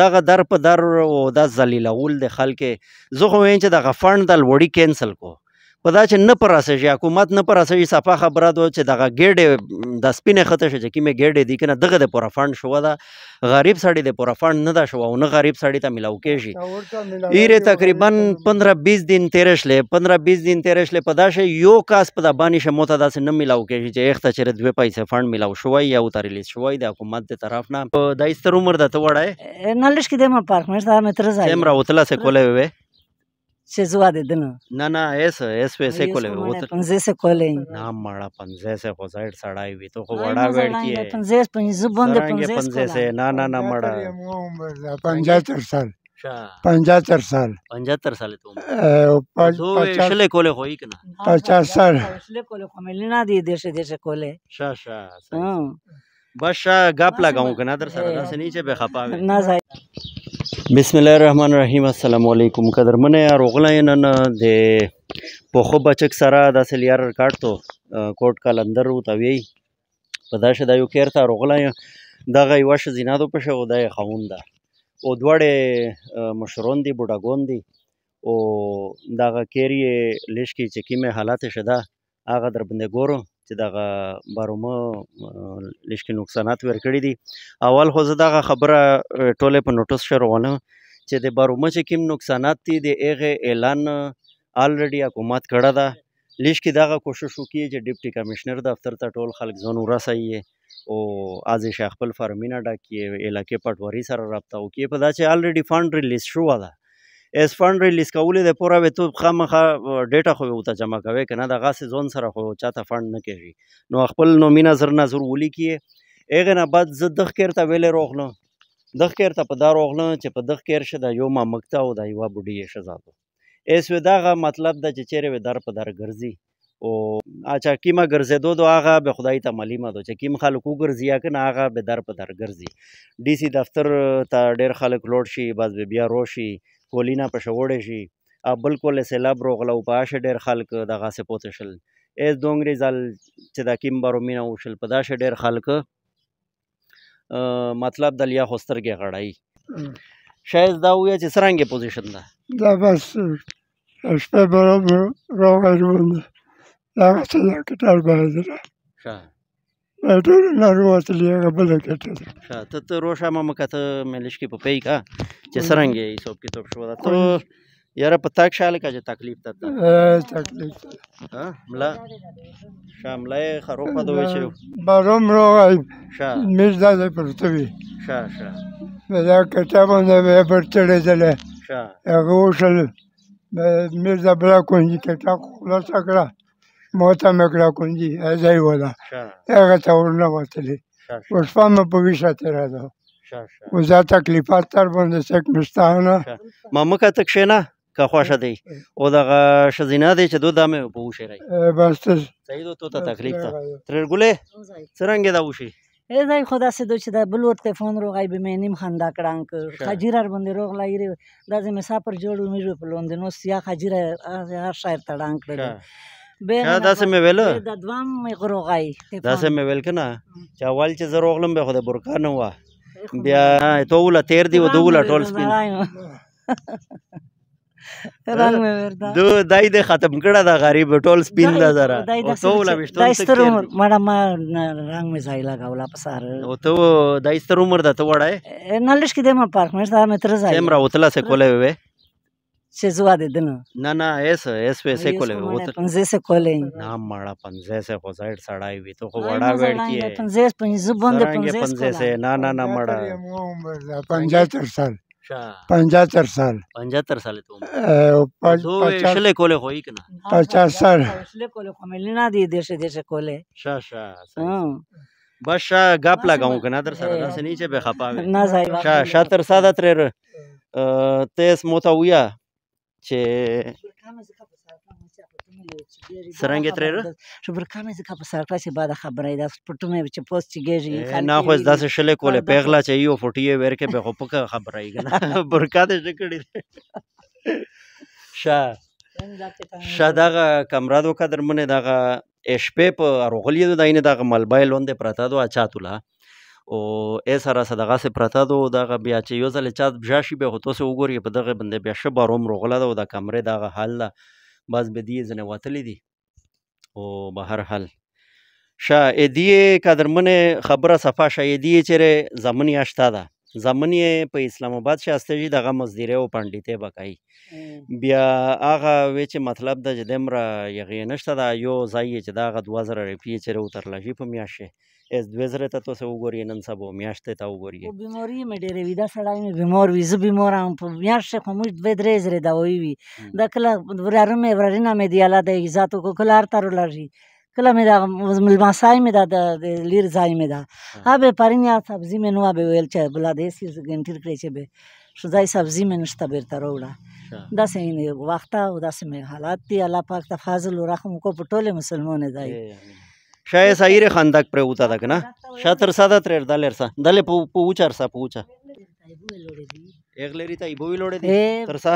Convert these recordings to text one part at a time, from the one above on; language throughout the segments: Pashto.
دغه در په در او دا ذلیلول د خلکې زه خو وایم چې دغه فنډ د لوړي کینسل کو په دا چې نه پر راسېږي حکومت نه پر راسېږي صفا خبره ده چې دغه ګېډې د سپینې خته شي چې کومې ګېډې دي که نه دغه د پوره فنډ شوه ده غریب سړي د پوره فنډ نه ده شوه او نه غریب سړي ته میلاو کېږي ایرې تقریبا 15-20 دن تېره شلې 15-20 دن تېره شلې په دا شی یو کاس په دا باندې شه موته داسې نه میلاو کېږي چې ایخته چېرې 2 پیسې فنډ میلاو شوی یا ورته ریلیز شوی د حکومت د طرف نه دا ستر عمر ده ته وړی نه لږ کې دی ما پارک مې دا مې تر ځای سیم راوتله سې کولی وې چې زه واده نه ایس پیسې کولی وې 15 کولې نه مړه 15 خو زاید سړی وي تو خو وړا وړ کې 15 بوند 15 نه مړه 75 سال 75 سال 75 سال ته شلې کولې خو یې کنه 50 سال شلې کولې خو مې نه دی دیشه کولې شا بس گپ لگاؤں کنه در سره داسې نه چې به خپاوي نه ځای بسم الله الرحمن الرحیم السلام علیکم قدرمنه راغلی نن د پوخو بچک سره داسې لیار ریکارډ تو کوټ کلندر او توی په داشه د یو کېرته راغلی دغه یوه ښځینه ده په شه او دا یې خاوند ده او دواړې مشرون دي بوډاګون دي او دغه کیر یې لیش کې چې کومې حالت شه ده هغه در باندې ګورو چې دغه بارومه لیش کې نقصانات ورکړي دي اول خو زه دغه خبره ټوله په نوټس شروانه چې د بارومه چې کوم نقصانات دي د هغې اعلان الریډي حکومت کړی ده لیش کې دغه کوشش وکړي چې ډیپټي کمشنر دفتر ته ټول خلک ځان ورسوي او از یې خپل فارمینه ډکړي علاقې پټواري سره رابطه وکړي په دا چې الریډي فنډ ریلیز شوه ده اس فنډ ریلیز کولې د پوره وې تو خامخا ډیټا خو ورته جمع کوې که نه دغسې ځون سره خو چاته فنډ نه کېږي نو خپل نومي نظر ولیکي هغې نه بعد زه دغ کیر ته ویلې راغلم دغ کیر ته په دا راغلم چې په دغ کیر شه د یو مامک ته او د یوه بوډۍ یې ښځه ده ایس وې دغه مطلب ده چې چیرې وې در په در ګرځي او اچھا کیمه ګرځېدو دو هغه به خدای ته معلومه ده چې کیم خلک وګرځي یا که نه هغه به در په در ګرځي ډي سي دفتر ته ډېر خلک لوډ شي بعض به بیا روشي کولینا په شوړې شي بالکل سیلاب راغله او په هغه ډېر خلک دغسې پوته شل ایس دونګرې ځل چې دا کیم بارومینه وشل په داسې ډېر خلک مطلب د لیا خو سترګې غړوي شاید دا ووایه چې څرنګې پوزیشن ده دا بس شپه به راغلی دغسې دا کټر باید ښه ټول نه راوتلي هغه بله کټه ده ښه ته روشه مامکه ته مې لږ کې په پی که چې څرنګې یې حساب کتاب شوه ده ته یاره په تک شه هلکه چې تکلیف ته تکلیف ده ملا ښه ملا یې خروپه ده وایي چې باروم راغی ښه میز داسې پرته وي ښه په دا کټه باندې به یې پرچړېدلی ښه هغه وشل میز د بله کونجي کټه خلاصه کړه موته مې کړه کونجي ځای وله هغه ته ورنوتلې اوس شپه مې په ویښه تېره ده اوس دا تکلیفات در باندې څوک مې شته نه مامکه ته کښېنه که خوښه دی او دغه ښځینه دی چې دو دا مې په وشېری بس صحیح ده تو ته تکلیف ته ترېرګلې څرنګې دا وشي ای خو داسې دو چې دا بل ورته فون روغی به مې نیم خندا کړه که خجیره باندې روغله ایرې داسې مسافر جوړ مې په لوندنو سیا خجیره هر شاعر ته ډانګ کړه داسې مې ویله د دوام مې روغی داسې مې ویل که نه چې اول چې زه راغلم بیا خو د برکا نه وه بیا تو وله تېر دی و دو وله ټول سپین دو دای دې ختم کړه دا غریب ټول سپین ده ذره او تو وله ویښتون ستر عمر مړه ما رنګ مې ځای لګوله په سهار او ته دا ستر عمر ده ته وړی نه لږ کې دی ما پارک مې دا مې تر ځای سیم راوتله سې کولی وې چې زه واده نه ایس پیسې کولی وې 15 کولې نه مړه 15 خو زاید سړی وي تو خو وړا وړ کې 15 بوند 15 نه مړه 75 سال 75 سال 75 سال ته شلې کولې خو یې که نه 50 سال شلې کولې خو مې نه دی دیشه کولې ښه بس گپ لگاؤں کنه در سره داسې نه چې به خپاوي نه ځای شاتر ساده ترېره ته اس موته ویا چې څرنګې ترېره شبرکه مې ځکه په سر کړه چې بعد خبره یې داسې پټو مې چې پوست چې کېږي نه خو داسې شلې کولې پیغله چې یو فوټي یې ورکې به خو پکه خبره یې که نه برکه دې څه کړې ښه دغه کمره دو قدرمنې دغه شپې په راغلي دو دا یعنې دغه ملبای لاندې پرته دو اچاتوله او ای سره څه دغسې پرته ده او دغه بیا چې یو ځل یې چا بژا شي بیا خو تاسې وګورئ په دغه باندې بیا ښه بار هم روغله ده او د کمرې دغه حال ده بعض بدي یې ځینې وتلي دي او به هر حال شه ادیې قدرمنې خبره صفا شه ادیې چیرې زمن یا شته ده زمن یې په اسلام آباد شاسته جي دغه مزدوري او پنډتۍ به کوي بیا هغه وی چې مطلب ده چې دومره یغې نشته ده یو ځای یې چې دغه 2000 روپۍ چیرې وترلی شي په میاشت اس 2000 ته تاسو وګورئ نن سبا میاشتې ته وګورئ خو بیماري مې ډېرې وي دا سړی مې بیمار وي زه بیمار یم په میاشت خو موږ 2-3 زره دوايي وي دا کله وراره مې ورارینه مې دیاله د عزت وکړو کله هر تر ولري کله مې دا ملماسای مې دا د لیر ځای مې دا به پرین یا سبزی مې نو به ویل چې بلا دې سي ګنټیر کړی چې به شوزای سبزی مې نشته بیرته راوړه دا سین وخت او دا سم حالات دي الله پاک ته فضل او رحم کو په ټوله مسلمان دی شاید سایر خندق پر اوتا ده کنه شاتر ساده تر دلرسا دله پوچار سا پوچا اغلری ته ایبوی لوړې دي ترسا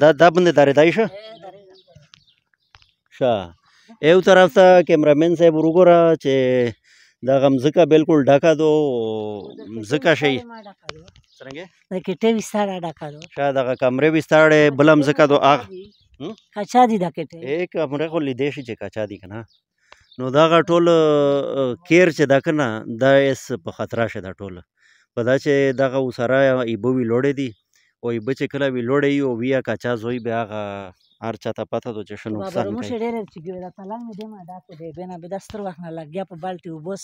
دا بنده داره دایشه شا یو طرف ته کیمرامین صاحب وګوره چې دا غمزکه بالکل ډاکا دو مزکه شي څنګه دا کټه وستاره ډاکا دو شا دا کمرې وستاره بلم زکه دو اغ کچا دي دا کټه یک امره خو لیدې شي چې کچا دي کنه نو دا ټول کیر چې دا کنه دا اس په خطر شه دا ټول په دا چې دغه وسره ایبوي لوړې دي او ایبه چې کله وی لوړې او ویا کچا زوی بیا هر چاته پته ده چې شنو نقصان کوي ډېر چې ګوره تلان مې دې ما دا ته دې بنا به دستر وخت نه لګیا په بالټي وبوس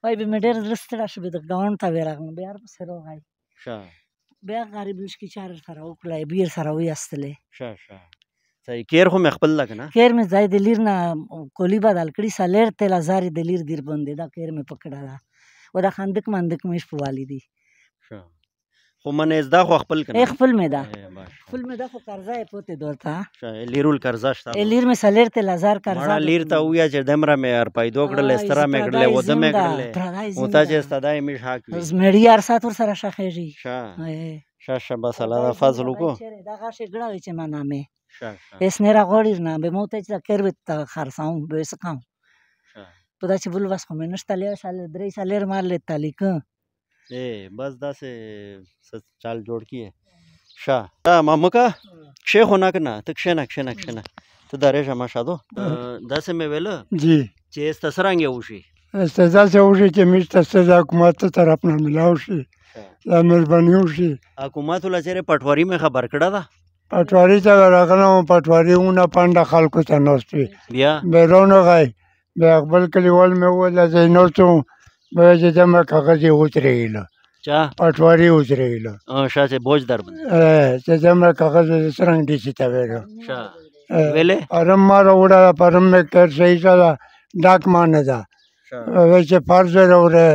وای به مې ډېر درستړه شو د ګاون ته ورغلم بیا په سره غای بیا غریب لشکې چار سره وکړای بیر سره وې استلې صحیح کیر خو مې خپل لګ نه کیر مې ځای د لیر نه کولی بدل کړی سالر تل هزار د لیر دیر باندې دا کیر مې پکړه دا و دا خندق مندق مې په والی دي خو من از دا خو خپل کنه خپل مې دا خو قرضه پته دورته لیرول قرضه شته لیر مې سالر تل هزار قرضه ما لیر ته ویا چې دمره مې ار پیدا کړل استرا مې کړل و د مې کړل او تا چې استدای مې حق وي زمړی ارسات ور سره شخېږي شا بس الله فضل کو دا غاښه ګړاوي چې ما نامه اس نه راغړی نه به مو ته چې کړو ته خرڅاو به سکام په دا چې بل وس کوم نشته له سال درې سالر مار لته لیک بس دا سے چال جوړ کیه شا مامکا شیخ ہونا کنه تک شنه ته درېشه ماشادو دا سه مې ویل جی چې استسرانګ وشي سزا سے وشي چې مشته سزا حکومت طرف نه ملاو شي لا مهرباني وشي حکومت ول چیرې پټواری مې خبر کړه دا پټواری ته راغلم پټواریونه پانډه خلکو ته نوستي بیا بیرونه غای بیا خپل کلیوال مې ولا زینوتو به چې دمه کاغذ وترېله چا پټواری وترېله شاته بوج در بند چې دمه کاغذ سرنګ دي چې تا ویلو شا ویلې ارم ما وړه پرم مې کړ صحیح سره ډاک مان ده چې فرض وروره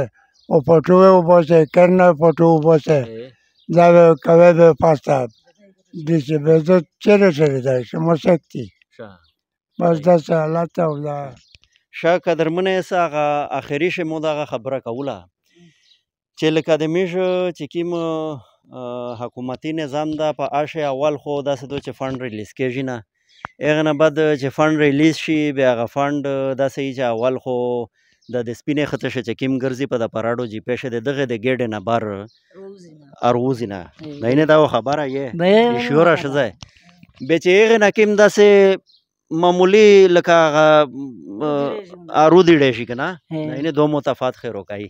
او پټو وباسه کرنا پټو وباسه دا کوي به پاستا د چې به زه چیرې ده شمو سکتی بس دا حالت او دا شا قدرمنه هغه اخري شمو دغه خبره کوله چې لکه د میژ چې کوم حکومتي نظام ده په آشه اول خو داسې دو چې فند ریلیز کېږي نه هغه نه بعد چې فند ریلیز شي بیا هغه فند داسې چې اول خو د سپینې خطه چې کیم ګرځي په د پراډو جی پېشه د دغه د ګډ نه بار اروزینه نه دا خبره یې شورا شزه به چې هغه نه کیم داسې معمولی لکه رودی ډی شي کنه نه دو متفاوت خیرو کوي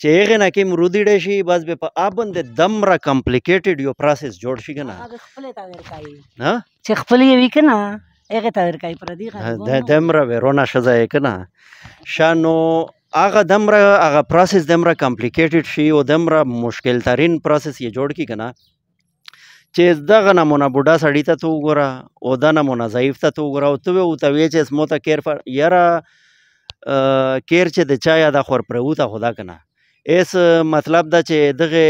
چې هغه نه کې مرودی ډی شي بس به په ابند دمره کمپلیکیټډ یو پروسس جوړ شي کنه خپل تا ور کوي ها چې خپل یې وکنه هغه تا ور کوي پر دې دمره ورونه شزه کنه شانو هغه دمره هغه پروسس دمره کمپلیکیټډ شي او دمره مشکل ترین پروسس یې جوړ کی کنه چې دغه نمونه بوډا سړی ته تو وګوره او دا نمونه ضعیف ته تو وګوره او ته وی چې اسمو ته کیر یاره کیر چې د چا یاده خور پرهوته خو دا کنه اس مطلب دا چې دغه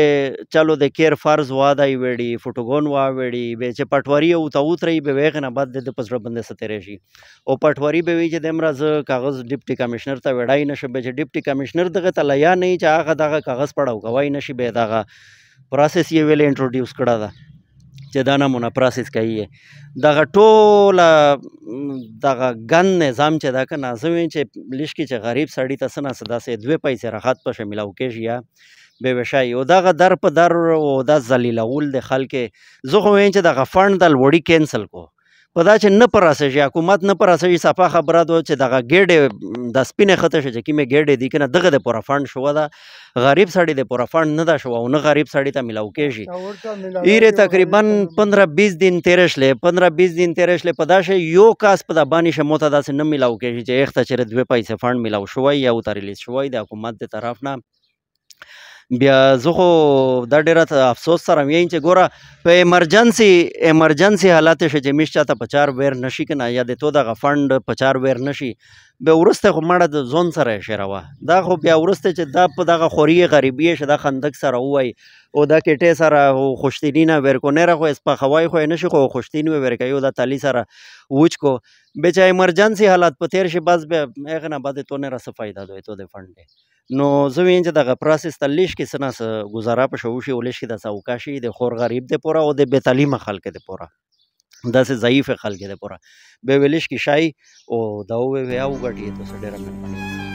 چلو د کیر فرض وادای وړي فوټوګون وا وړي به چې پټواری او ته وتري به وغه نه بعد د پسړه بندې ستره شي او پټواری به وی چې د امراض کاغذ ډیپټي کمشنر ته وړای نشه به چې ډیپټي کمشنر دغه ته لیا نه چې هغه دغه کاغذ پړاو کوي نشي به دغه پروسس یې ویل انټروډیوس کړه دا چې دا نمونه پروسس کوي دغه ټوله دغه ګن نظام چې دا که نه زه وایم چې لږ چې غریب سړي ته څه نه څه داسې 2 پیسې راحت پشه میلاو کېږي یا بېوشایي او دغه در په در او دا ذلیلول د خلکې زه خو وایم چې دغه فنډ د لوړي کینسل کو په دا چې نه پر راسېږي حکومت نه پر راسېږي صفا خبره ده چې دغه ګېډې د سپینې خطه شي چې کومې ګېډې دي که نه دغه د پوره فنډ شوه ده غریب سړی د پوره فنډ نه ده شوه او نه غریب سړي ته میلاو کېږي ایرې تقریبا 15-20 دن تېره شلې 15-20 دن تېره شلې په دا شی یو کاس په دا باندې شه موته داسې نه میلاو کېږي چې ایخته چېرې 2 پیسې فنډ میلاو شوی یا ورته ریلیز شوی د حکومت د طرف نه بیا زه خو دا ډېره افسوس سره وایم چې ګوره په ایمرجنسي حالت شي چې میش چاته په چار ویر نشي که نه یا د تو دغه فنډ په چار ویر نشي بیا وروسته خو مړه د ځون سره یې شروه دا خو بیا وروسته چې دا په دغه خوري غریبي یې شه دا خندق سره ووایي او دا کټې سره خوشتیني نه ویر کو نیره خو اسپخوای خو یې نشي خو خوشتین به ویر کوي او دا تالی سره وچ کو بیا چې ایمرجنسي حالت په تېر شي بس بیا هغې نه بعد تو نیره څه فایده دوی تو د فنډ دی نو زه وایم چې دغه پروسس ته لږ کې څه نه څه ګزاره په شو وشي او لږ کې داسې اوکاشي د خور غریب د پوره او د بې تعلیمه خلکو د پوره داسې ضعیف خلکو د پوره بیا ویې لږ کې شای او دا ووایي او ګټي ته څه ډېره مهرباني